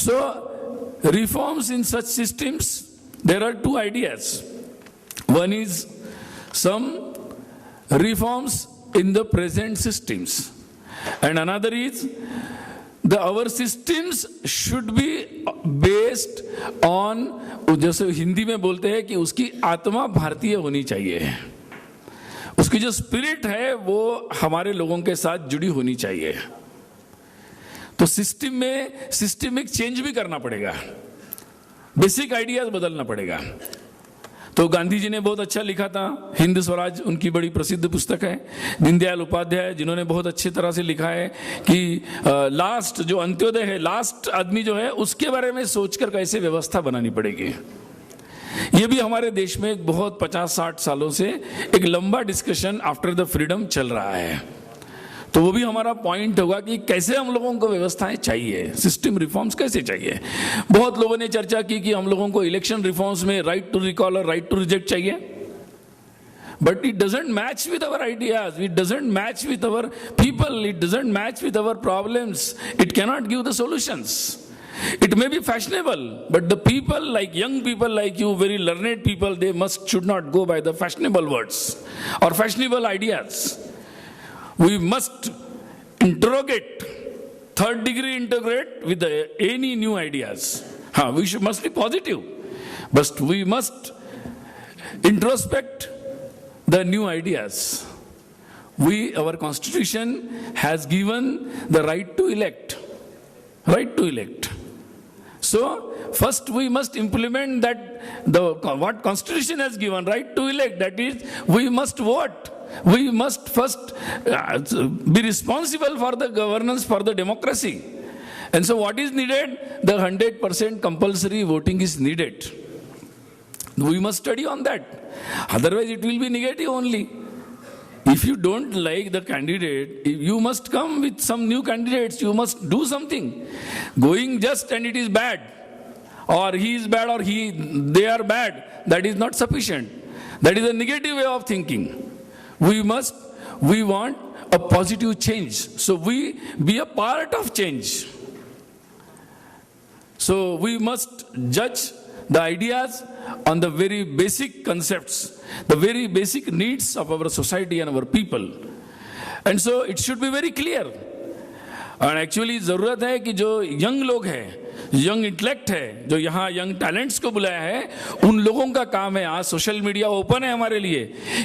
So reforms in such systems, there are two ideas. One is some reforms in the present systems, and another is our systems should be based on, जैसे हिंदी में बोलते हैं कि उसकी आत्मा भारतीय होनी चाहिए, उसकी जो स्पिरिट है वो हमारे लोगों के साथ जुड़ी होनी चाहिए। तो सिस्टम में सिस्टमिक चेंज भी करना पड़ेगा, बेसिक आइडियाज बदलना पड़ेगा। तो गांधी जी ने बहुत अच्छा लिखा था, हिंद स्वराज उनकी बड़ी प्रसिद्ध पुस्तक है। दीनदयाल उपाध्याय जिन्होंने बहुत अच्छी तरह से लिखा है कि लास्ट जो अंत्योदय है, लास्ट आदमी जो है उसके बारे में सोचकर कैसे व्यवस्था बनानी पड़ेगी। ये भी हमारे देश में एक बहुत 50-60 सालों से एक लंबा डिस्कशन आफ्टर द फ्रीडम चल रहा है। तो वो भी हमारा पॉइंट होगा कि कैसे हम लोगों को व्यवस्थाएं चाहिए, सिस्टम रिफॉर्म्स कैसे चाहिए। बहुत लोगों ने चर्चा की कि हम लोगों को इलेक्शन रिफॉर्म्स में राइट टू रिकॉल और राइट टू रिजेक्ट चाहिए, but it doesn't match with our ideas, it doesn't match with our people, it doesn't match with our problems, it cannot give the solutions. It may be fashionable, but the people, like young people like you, very learned people, they should not go by the fashionable words or fashionable ideas. We must interrogate, third degree integrate with any new ideas. We must be positive, but we must introspect the new ideas. Our constitution has given the right to elect. Right to elect. So first we must implement that, what constitution has given, right to elect, that is we must vote. We must first be responsible for the governance, for the democracy. And so what is needed? The 100% compulsory voting is needed. We must study on that. Otherwise it will be negative only. If you don't like the candidate, you must come with some new candidates. You must do something. Going just and it is bad, or he is bad, or they are bad, that is not sufficient. That is a negative way of thinking. We want a positive change. So we be a part of change. So we must judge the ideas on the very basic concepts, the very basic needs of our society and our people. And so it should be very clear. और actually ज़रूरत है कि जो young लोग हैं, young intellect है, जो यहाँ यंग टैलेंट्स को बुलाया है, उन लोगों का काम है, आज सोशल मीडिया ओपन है हमारे लिए,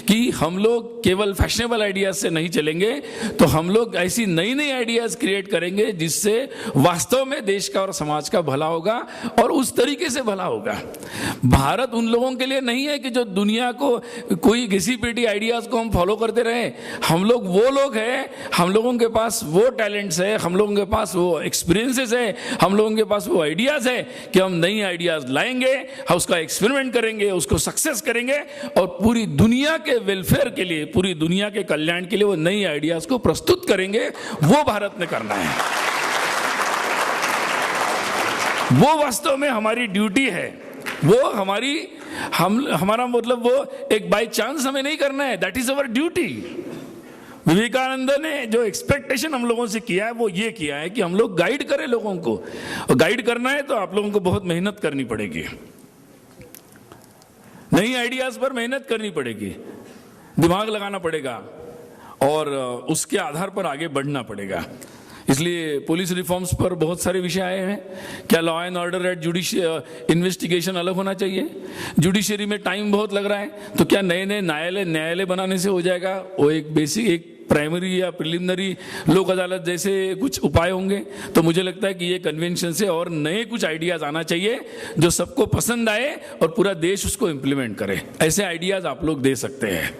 कि हम लोग केवल फैशनेबल आइडियाज से नहीं चलेंगे, तो हम लोग ऐसी नई नई आइडियाज क्रिएट करेंगे जिससे वास्तव में देश का और समाज का भला होगा और उस तरीके से भला होगा। भारत उन लोगों के लिए नहीं है कि जो दुनिया को कोई घिसी पीटी आइडियाज को हम फॉलो करते रहे। हम लोग वो लोग हैं, हम लोगों के पास वो टैलेंट्स है, हम लोगों के पास वो एक्सपीरियंसेस है, हम लोगों के पास वो आइडियाज है कि हम नई आइडियाज लाएंगे, हम उसका एक्सपेरिमेंट करेंगे, उसको सक्सेस करेंगे और पूरी दुनिया के वेलफेयर के लिए, पूरी दुनिया के कल्याण के लिए वो नई आइडियाज को प्रस्तुत करेंगे। वो भारत ने करना है, वो वास्तव में हमारी ड्यूटी है, वो हमारा मतलब वो एक बाय चांस हमें नहीं करना है, that is our duty. Vivekananda ने जो एक्सपेक्टेशन हम लोगों से किया है वो ये किया है कि हम लोग गाइड करें लोगों को, और गाइड करना है तो आप लोगों को बहुत मेहनत करनी पड़ेगी, नई आइडियाज पर मेहनत करनी पड़ेगी, दिमाग लगाना पड़ेगा और उसके आधार पर आगे बढ़ना पड़ेगा। इसलिए पुलिस रिफॉर्म्स पर बहुत सारे विषय आए हैं। क्या law and order at judicial investigation अलग होना चाहिए? जुडिशरी में टाइम बहुत लग रहा है, तो क्या नए नए न्यायालय बनाने से हो जाएगा? वो एक बेसिक, एक प्राइमरी या प्रिलिमिनरी लोक अदालत जैसे कुछ उपाय होंगे। तो मुझे लगता है कि ये कन्वेंशन से और नए कुछ आइडियाज आना चाहिए जो सबको पसंद आए और पूरा देश उसको इम्प्लीमेंट करे। ऐसे आइडियाज आप लोग दे सकते हैं,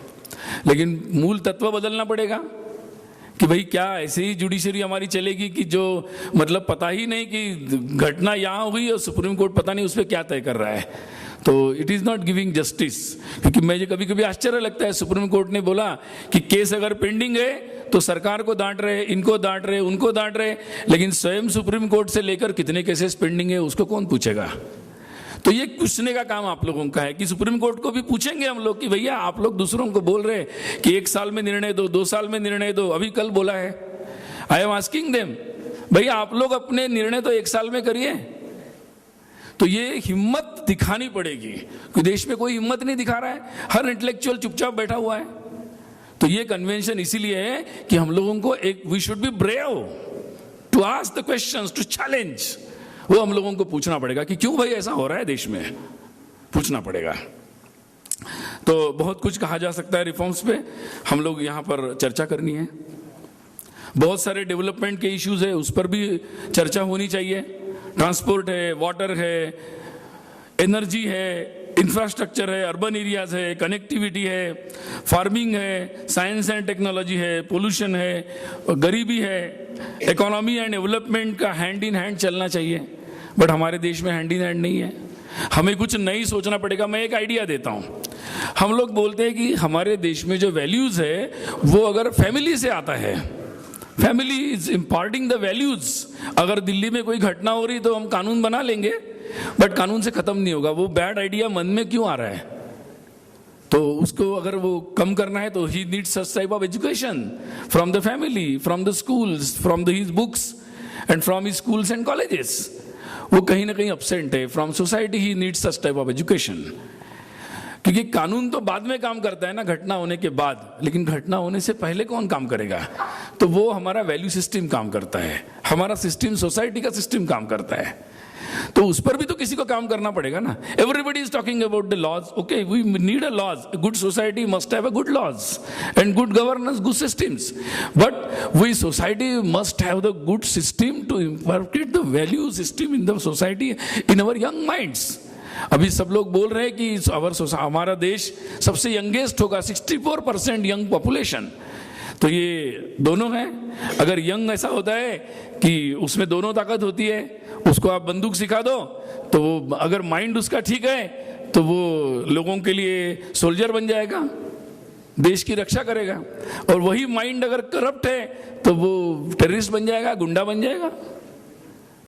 लेकिन मूल तत्व बदलना पड़ेगा कि भाई क्या ऐसे ही जुडिशरी हमारी चलेगी कि जो मतलब पता ही नहीं कि घटना यहाँ हुई और सुप्रीम कोर्ट पता नहीं उस पर क्या तय कर रहा है। तो it is not giving justice. क्योंकि मुझे कभी कभी आश्चर्य लगता है, सुप्रीम कोर्ट ने बोला कि केस अगर पेंडिंग है तो सरकार को डांट रहे, इनको डांट रहे, उनको डांट रहे, लेकिन स्वयं सुप्रीम कोर्ट से लेकर कितने केसेस पेंडिंग है उसको कौन पूछेगा? तो ये पूछने का काम आप लोगों का है कि सुप्रीम कोर्ट को भी पूछेंगे हम लोग कि भैया आप लोग दूसरों को बोल रहे हैं कि 1 साल में निर्णय दो, 2 साल में निर्णय दो, अभी कल बोला है। आई एम आस्किंग देम, भैया आप लोग अपने निर्णय तो 1 साल में करिए, तो ये हिम्मत दिखानी पड़ेगी कि देश में कोई हिम्मत नहीं दिखा रहा है, हर इंटेलेक्चुअल चुपचाप बैठा हुआ है। तो ये कन्वेंशन इसीलिए है कि हम लोगों को एक we should be brave to ask the questions, to challenge. वो हम लोगों को पूछना पड़ेगा कि क्यों भाई ऐसा हो रहा है देश में, पूछना पड़ेगा। तो बहुत कुछ कहा जा सकता है रिफॉर्म्स पे, हम लोग यहाँ पर चर्चा करनी है। बहुत सारे डेवलपमेंट के इश्यूज है, उस पर भी चर्चा होनी चाहिए। ट्रांसपोर्ट है, वाटर है, एनर्जी है, इंफ्रास्ट्रक्चर है, अर्बन एरियाज है, कनेक्टिविटी है, फार्मिंग है, साइंस एंड टेक्नोलॉजी है, पोल्यूशन है, गरीबी है। इकोनॉमी एंड डेवलपमेंट का हैंड इन हैंड चलना चाहिए, बट हमारे देश में हैंड इन हैंड नहीं है। हमें कुछ नहीं सोचना पड़ेगा। मैं एक आइडिया देता हूँ। हम लोग बोलते हैं कि हमारे देश में जो वैल्यूज है वो अगर फैमिली से आता है, family is imparting the values. अगर दिल्ली में कोई घटना हो रही तो हम कानून बना लेंगे, बट कानून से खत्म नहीं होगा। वो बैड आइडिया मन में क्यों आ रहा है? तो उसको अगर वो कम करना है तो he needs such type of education from the family, from the schools, from the his books and from his schools and colleges. वो कहीं ना कहीं अपसेंट है। From society he needs such type of education. क्योंकि कानून तो बाद में काम करता है ना, घटना होने के बाद, लेकिन घटना होने से पहले कौन काम करेगा? तो वो हमारा वैल्यू सिस्टम काम करता है, हमारा सिस्टम, सोसाइटी का सिस्टम काम करता है। तो उस पर भी तो किसी को काम करना पड़ेगा ना। Everybody is talking about the laws, okay, we need a laws. Good society must have a good laws and good governance, good systems, but we society must have the good system to impart the value system in the society, in our young minds. अभी सब लोग बोल रहे हैं कि हमारा देश सबसे यंगेस्ट होगा, 64% यंग पॉपुलेशन। तो ये दोनों हैं। अगर यंग ऐसा होता है कि उसमें दोनों ताकत होती है, उसको आप बंदूक सिखा दो तो वो, अगर माइंड उसका ठीक है तो वो लोगों के लिए सोल्जर बन जाएगा, देश की रक्षा करेगा। और वही माइंड अगर करप्ट है तो वो टेररिस्ट बन जाएगा, गुंडा बन जाएगा।